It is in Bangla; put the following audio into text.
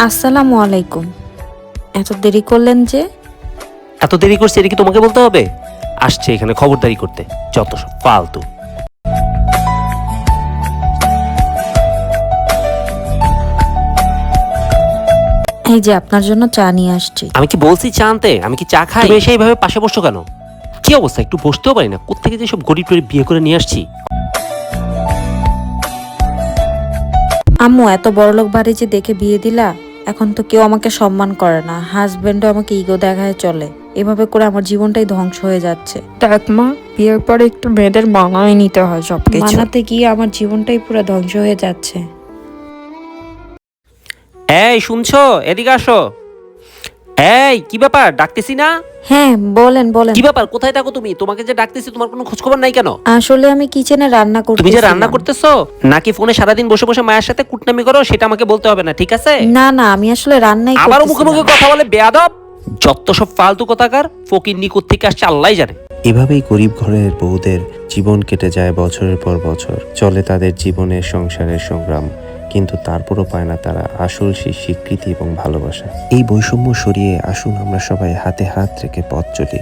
আসসালামু আলাইকুম। এত দেরি করলেন যে? এত দেরি করছে এটা কি তোমাকে বলতে হবে? আসছে এখানে খবরদারি করতে, যত সব ফালতু। এই যে আপনার জন্য চা নিয়ে আসছি। আমি কি বলছি চা আনতে? আমি কি চা খাই? তুমি এসে এইভাবে পাশে বসছো কেন? কি অবস্থা, একটু বসতেও পারি না? কোত্থেকে যে সব গরিব টরিব বিয়ে করে নিয়ে আসছি। আম্মু, এত বড়লোক বাড়ি যে দেখে বিয়ে দিলা, এখন তো কেউ আমাকে সম্মান করে না, হাজবেন্ডও আমাকে ইগো দেখায় চলে। এভাবে করে আমার জীবনটাই ধ্বংস হয়ে যাচ্ছে। দেখ মা, বিয়ের পরে একটু মেয়েদের মানায় নিতে হয় সবকিছু। মানাতে গিয়ে আমার জীবনটাই পুরো ধ্বংস হয়ে যাচ্ছে। এই শুনছো, এদিকে আসো। এই কি ব্যাপার, ডাকতেছি না? হ্যাঁ, বলেন বলেন। কি ব্যাপার, কোথায় থাকো তুমি? তোমাকে যে ডাকতেছি তোমার কোনো খোঁজ খবর নাই কেন? আসলে আমি কিচেনে রান্না করতেছি। তুমি যে রান্না করতেছো নাকি ফোনে সারাদিন বসে বসে মায়ের সাথে কুটনামি করো, সেটা আমাকে বলতে হবে না, ঠিক আছে? না না, আমি আসলে রান্নাই আবারও করতেছি মুখে মুখে না। কথা বলে বেয়াদব। যত সব ফালতু কথাকার, ফকির নিকুত থেকে আসছে আল্লাহই জানে। এভাবেই গরিব ঘরের বউদের জীবন কেটে যায় বছরের পর বছর, চলে তাদের জীবনের সংসারের সংগ্রাম, কিন্তু তারপরও পায় না তারা আসল সেই স্বীকৃতি এবং ভালোবাসা। এই বৈষম্য সরিয়ে আসুন আমরা সবাই হাতে হাত রেখে পথ চলি।